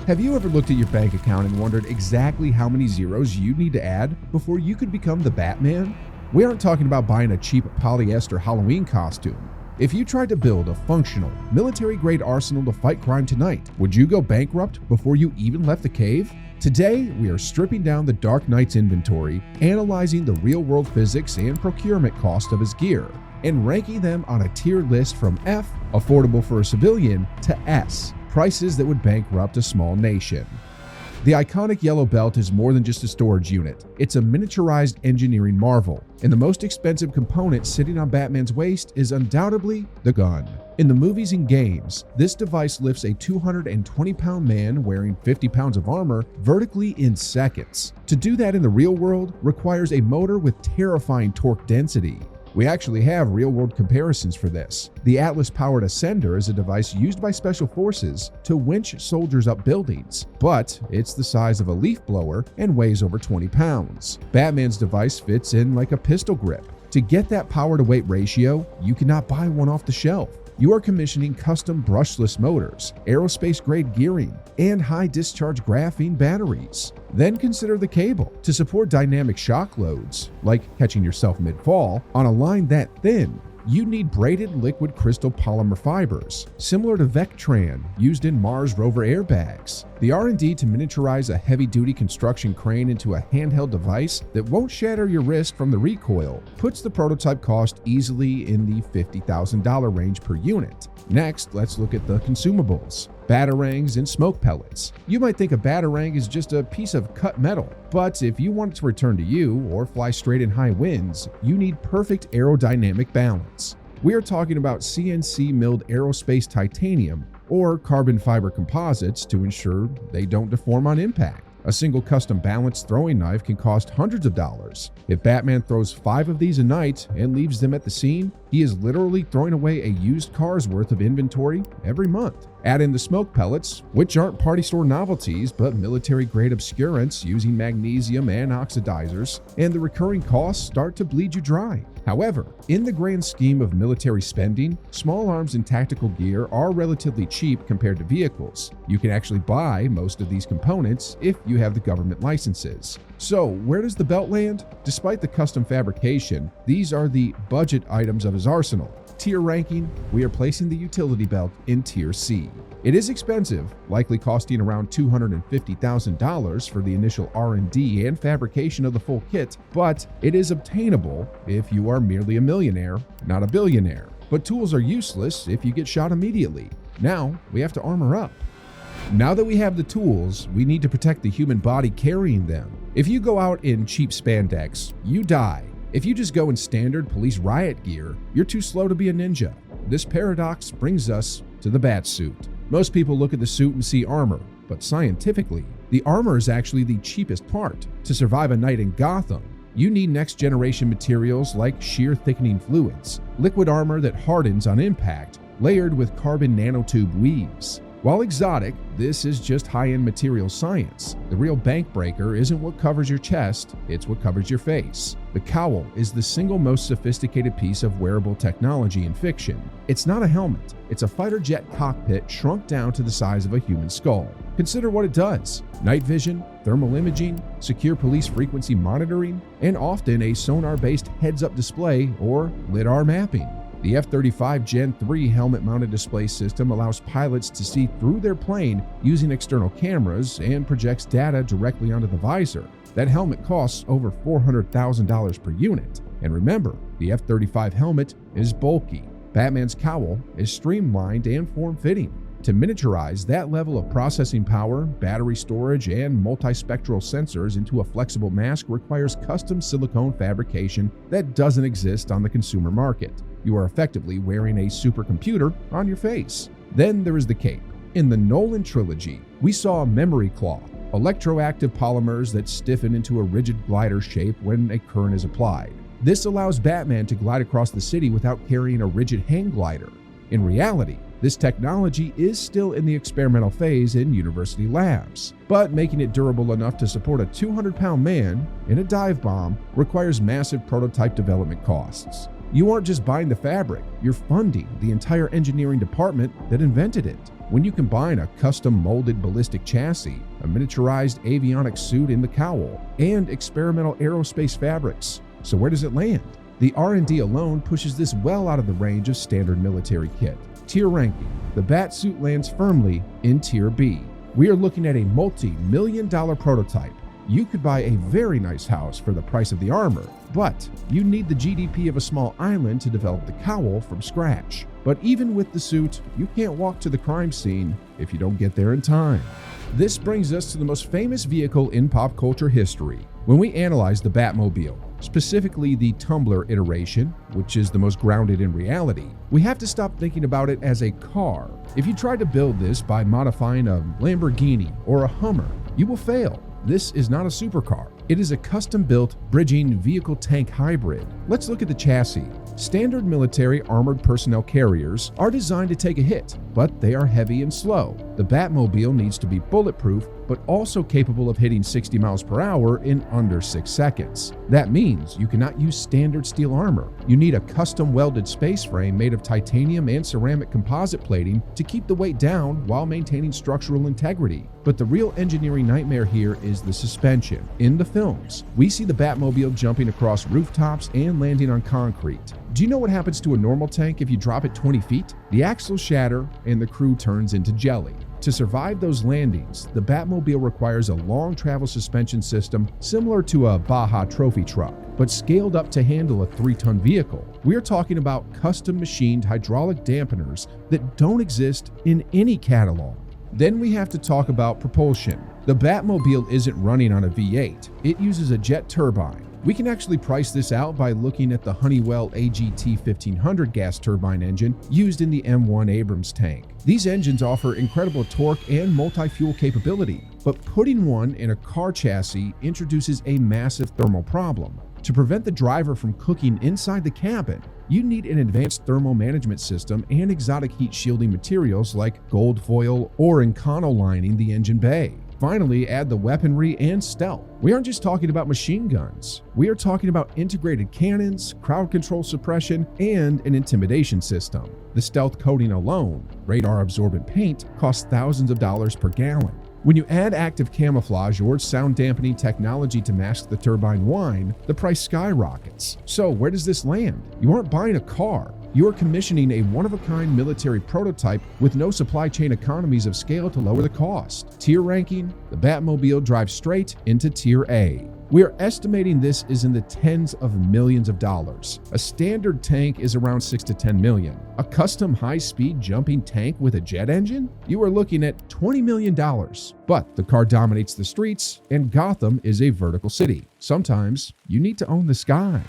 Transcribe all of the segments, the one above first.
Have you ever looked at your bank account and wondered exactly how many zeros you need to add before you could become the Batman? We aren't talking about buying a cheap polyester Halloween costume. If you tried to build a functional, military-grade arsenal to fight crime tonight, would you go bankrupt before you even left the cave? Today, we are stripping down the Dark Knight's inventory, analyzing the real-world physics and procurement cost of his gear, and ranking them on a tier list from F, affordable for a civilian, to S, prices that would bankrupt a small nation. The iconic yellow belt is more than just a storage unit. It's a miniaturized engineering marvel, and the most expensive component sitting on Batman's waist is undoubtedly the gun. In the movies and games, this device lifts a 220-pound man wearing 50 pounds of armor vertically in seconds. To do that in the real world requires a motor with terrifying torque density. We actually have real-world comparisons for this. The Atlas-powered Ascender is a device used by special forces to winch soldiers up buildings, but it's the size of a leaf blower and weighs over 20 pounds. Batman's device fits in like a pistol grip. To get that power-to-weight ratio, you cannot buy one off the shelf. You are commissioning custom brushless motors, aerospace-grade gearing, and high-discharge graphene batteries. Then consider the cable. To support dynamic shock loads, like catching yourself mid-fall, on a line that thin, you need braided liquid crystal polymer fibers, similar to Vectran, used in Mars rover airbags. The R&D to miniaturize a heavy-duty construction crane into a handheld device that won't shatter your wrist from the recoil puts the prototype cost easily in the $50,000 range per unit. Next, let's look at the consumables. Batarangs and smoke pellets. You might think a batarang is just a piece of cut metal, but if you want it to return to you or fly straight in high winds, you need perfect aerodynamic balance. We are talking about CNC milled aerospace titanium or carbon fiber composites to ensure they don't deform on impact. A single custom balanced throwing knife can cost hundreds of dollars. If Batman throws 5 of these a night and leaves them at the scene, he is literally throwing away a used car's worth of inventory every month. Add in the smoke pellets, which aren't party store novelties but military-grade obscurants using magnesium and oxidizers, and the recurring costs start to bleed you dry. However, in the grand scheme of military spending, small arms and tactical gear are relatively cheap compared to vehicles. You can actually buy most of these components if you have the government licenses. So, where does the belt land? Despite the custom fabrication, these are the budget items of his arsenal. Tier ranking, we are placing the utility belt in Tier C. It is expensive, likely costing around $250,000 for the initial R&D and fabrication of the full kit, but it is obtainable if you are merely a millionaire, not a billionaire. But tools are useless if you get shot immediately. Now, we have to armor up. Now that we have the tools, we need to protect the human body carrying them. If you go out in cheap spandex, you die. If you just go in standard police riot gear, you're too slow to be a ninja. This paradox brings us to the Batsuit. Most people look at the suit and see armor, but scientifically, the armor is actually the cheapest part. To survive a night in Gotham, you need next-generation materials like shear thickening fluids, liquid armor that hardens on impact, layered with carbon nanotube weaves. While exotic, this is just high-end material science. The real bank breaker isn't what covers your chest, it's what covers your face. The cowl is the single most sophisticated piece of wearable technology in fiction. It's not a helmet, it's a fighter jet cockpit shrunk down to the size of a human skull. Consider what it does: night vision, thermal imaging, secure police frequency monitoring, and often a sonar-based heads-up display or lidar mapping. The F-35 Gen 3 helmet-mounted display system allows pilots to see through their plane using external cameras and projects data directly onto the visor. That helmet costs over $400,000 per unit. And remember, the F-35 helmet is bulky. Batman's cowl is streamlined and form-fitting. To miniaturize that level of processing power, battery storage, and multispectral sensors into a flexible mask requires custom silicone fabrication that doesn't exist on the consumer market. You are effectively wearing a supercomputer on your face. Then there is the cape. In the Nolan trilogy, we saw memory cloth, electroactive polymers that stiffen into a rigid glider shape when a current is applied. This allows Batman to glide across the city without carrying a rigid hang glider. In reality, this technology is still in the experimental phase in university labs, but making it durable enough to support a 200-pound man in a dive bomb requires massive prototype development costs. You aren't just buying the fabric, you're funding the entire engineering department that invented it. When you combine a custom molded ballistic chassis, a miniaturized avionics suit in the cowl, and experimental aerospace fabrics. So where does it land? The R&D alone pushes this well out of the range of standard military kit. Tier ranking. The Batsuit lands firmly in Tier B. We are looking at a multi-million-dollar prototype. You could buy a very nice house for the price of the armor, but you need the GDP of a small island to develop the cowl from scratch. But even with the suit, you can't walk to the crime scene if you don't get there in time. This brings us to the most famous vehicle in pop culture history. When we analyze the Batmobile, specifically the Tumbler iteration, which is the most grounded in reality, we have to stop thinking about it as a car. If you try to build this by modifying a Lamborghini or a Hummer, you will fail. This is not a supercar. It is a custom-built, bridging vehicle-tank hybrid. Let's look at the chassis. Standard military armored personnel carriers are designed to take a hit, but they are heavy and slow. The Batmobile needs to be bulletproof, but also capable of hitting 60 miles per hour in under 6 seconds. That means you cannot use standard steel armor. You need a custom welded space frame made of titanium and ceramic composite plating to keep the weight down while maintaining structural integrity. But the real engineering nightmare here is the suspension. In the films, we see the Batmobile jumping across rooftops and landing on concrete. Do you know what happens to a normal tank if you drop it 20 feet? The axles shatter and the crew turns into jelly. To survive those landings, the Batmobile requires a long travel suspension system similar to a Baja trophy truck, but scaled up to handle a 3-ton vehicle. We are talking about custom machined hydraulic dampeners that don't exist in any catalog. Then we have to talk about propulsion. The Batmobile isn't running on a V8. It uses a jet turbine. We can actually price this out by looking at the Honeywell AGT 1500 gas turbine engine used in the M1 Abrams tank. These engines offer incredible torque and multi-fuel capability, but putting one in a car chassis introduces a massive thermal problem. To prevent the driver from cooking inside the cabin, you need an advanced thermal management system and exotic heat shielding materials like gold foil or Encano lining the engine bay. Finally, add the weaponry and stealth. We aren't just talking about machine guns. We are talking about integrated cannons, crowd control suppression, and an intimidation system. The stealth coating alone, radar-absorbent paint, costs thousands of dollars per gallon. When you add active camouflage or sound dampening technology to mask the turbine whine, the price skyrockets. So where does this land? You aren't buying a car. You are commissioning a one-of-a-kind military prototype with no supply chain economies of scale to lower the cost. Tier ranking, the Batmobile drives straight into Tier A. We are estimating this is in the tens of millions of dollars. A standard tank is around 6 to 10 million. A custom high-speed jumping tank with a jet engine? You are looking at $20 million. But the car dominates the streets, and Gotham is a vertical city. Sometimes you need to own the sky.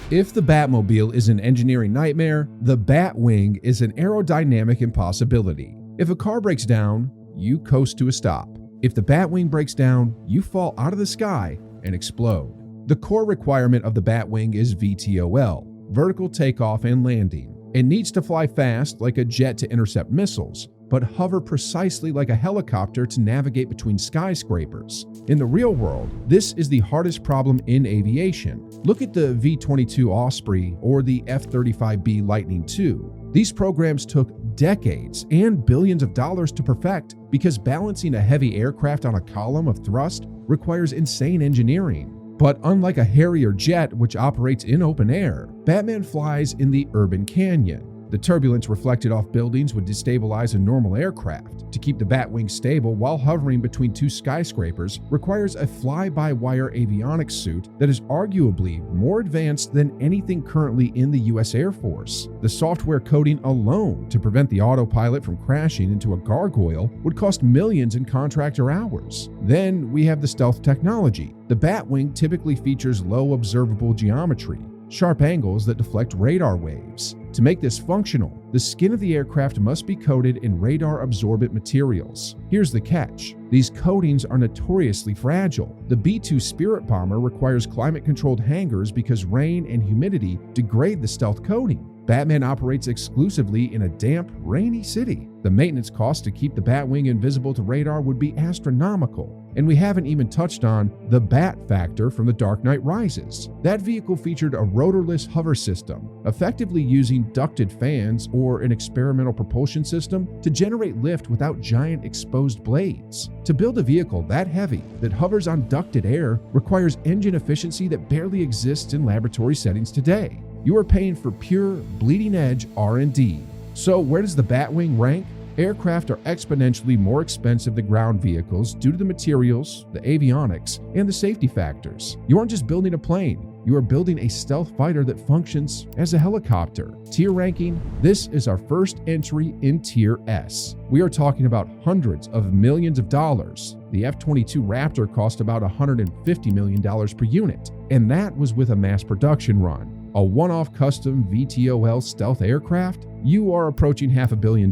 If the Batmobile is an engineering nightmare, the Batwing is an aerodynamic impossibility. If a car breaks down, you coast to a stop. If the Batwing breaks down, you fall out of the sky and explode. The core requirement of the Batwing is VTOL, vertical takeoff and landing. It needs to fly fast like a jet to intercept missiles, but hover precisely like a helicopter to navigate between skyscrapers. In the real world, this is the hardest problem in aviation. Look at the V-22 Osprey or the F-35B Lightning II. These programs took decades and billions of dollars to perfect because balancing a heavy aircraft on a column of thrust requires insane engineering. But unlike a Harrier jet, which operates in open air, Batman flies in the urban canyon. The turbulence reflected off buildings would destabilize a normal aircraft. To keep the Batwing stable while hovering between two skyscrapers requires a fly-by-wire avionics suit that is arguably more advanced than anything currently in the US Air Force. The software coding alone to prevent the autopilot from crashing into a gargoyle would cost millions in contractor hours. Then we have the stealth technology. The Batwing typically features low observable geometry, sharp angles that deflect radar waves. To make this functional, The skin of the aircraft must be coated in radar-absorbent materials. Here's the catch. These coatings are notoriously fragile. The B-2 Spirit bomber requires climate-controlled hangars because rain and humidity degrade the stealth coating. Batman operates exclusively in a damp, rainy city. The maintenance cost to keep the Batwing invisible to radar would be astronomical. And we haven't even touched on the Bat Factor from The Dark Knight Rises. That vehicle featured a rotorless hover system, effectively using ducted fans or an experimental propulsion system to generate lift without giant exposed blades. To build a vehicle that heavy that hovers on ducted air requires engine efficiency that barely exists in laboratory settings today. You are paying for pure, bleeding-edge R&D. So where does the Batwing rank? Aircraft are exponentially more expensive than ground vehicles due to the materials, the avionics, and the safety factors. You aren't just building a plane, you are building a stealth fighter that functions as a helicopter. Tier ranking, this is our first entry in Tier S. We are talking about hundreds of millions of dollars. The F-22 Raptor cost about $150 million per unit, and that was with a mass production run. A one-off custom VTOL stealth aircraft, you are approaching $500 million.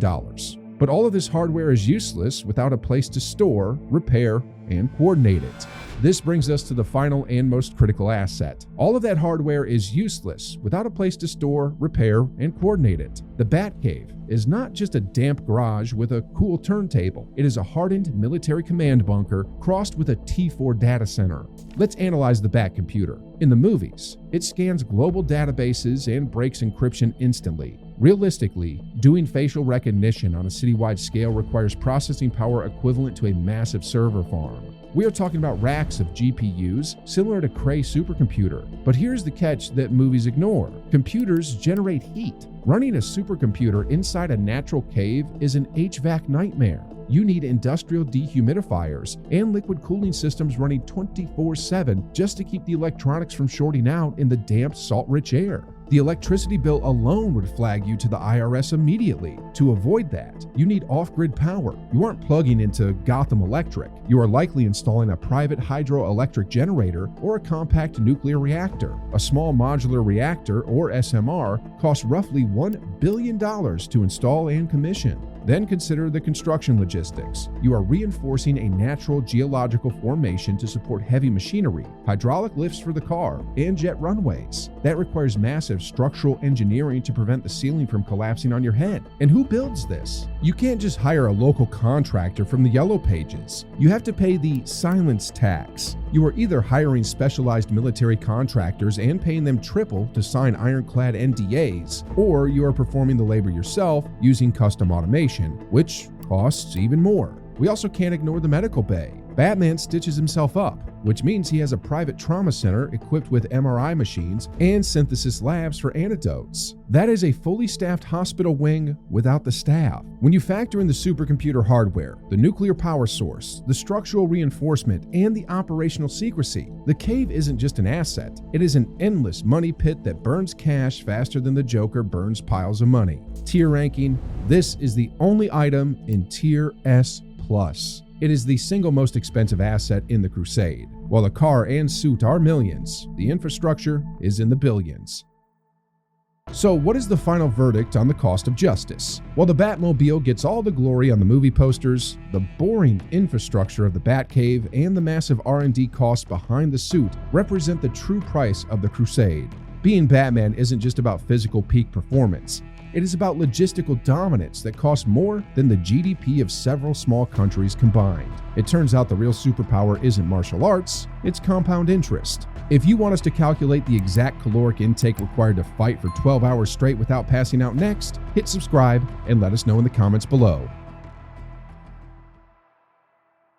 But all of this hardware is useless without a place to store, repair, and coordinate it. This brings us to the final and most critical asset. All of that hardware is useless without a place to store, repair, and coordinate it. The Batcave is not just a damp garage with a cool turntable. It is a hardened military command bunker crossed with a T4 data center. Let's analyze the Bat computer. In the movies, it scans global databases and breaks encryption instantly. Realistically, doing facial recognition on a citywide scale requires processing power equivalent to a massive server farm. We are talking about racks of GPUs similar to Cray supercomputer. But here's the catch that movies ignore. Computers generate heat. Running a supercomputer inside a natural cave is an HVAC nightmare. You need industrial dehumidifiers and liquid cooling systems running 24/7 just to keep the electronics from shorting out in the damp, salt-rich air. The electricity bill alone would flag you to the IRS immediately. To avoid that, you need off-grid power. You aren't plugging into Gotham Electric. You are likely installing a private hydroelectric generator or a compact nuclear reactor. A small modular reactor, or SMR, costs roughly $1 billion to install and commission. Then consider the construction logistics. You are reinforcing a natural geological formation to support heavy machinery, hydraulic lifts for the car, and jet runways. That requires massive structural engineering to prevent the ceiling from collapsing on your head. And who builds this? You can't just hire a local contractor from the Yellow Pages. You have to pay the silence tax. You are either hiring specialized military contractors and paying them triple to sign ironclad NDAs, or you are performing the labor yourself using custom automation, which costs even more. We also can't ignore the medical bay. Batman stitches himself up, which means he has a private trauma center equipped with MRI machines and synthesis labs for antidotes. That is a fully staffed hospital wing without the staff. When you factor in the supercomputer hardware, the nuclear power source, the structural reinforcement, and the operational secrecy, the cave isn't just an asset. It is an endless money pit that burns cash faster than the Joker burns piles of money. Tier ranking, this is the only item in Tier S+. It is the single most expensive asset in the Crusade. While the car and suit are millions, the infrastructure is in the billions. So what is the final verdict on the cost of justice? While the Batmobile gets all the glory on the movie posters, the boring infrastructure of the Batcave and the massive R&D costs behind the suit represent the true price of the Crusade. Being Batman isn't just about physical peak performance. It is about logistical dominance that costs more than the GDP of several small countries combined. It turns out the real superpower isn't martial arts, it's compound interest. If you want us to calculate the exact caloric intake required to fight for 12 hours straight without passing out next, hit subscribe and let us know in the comments below.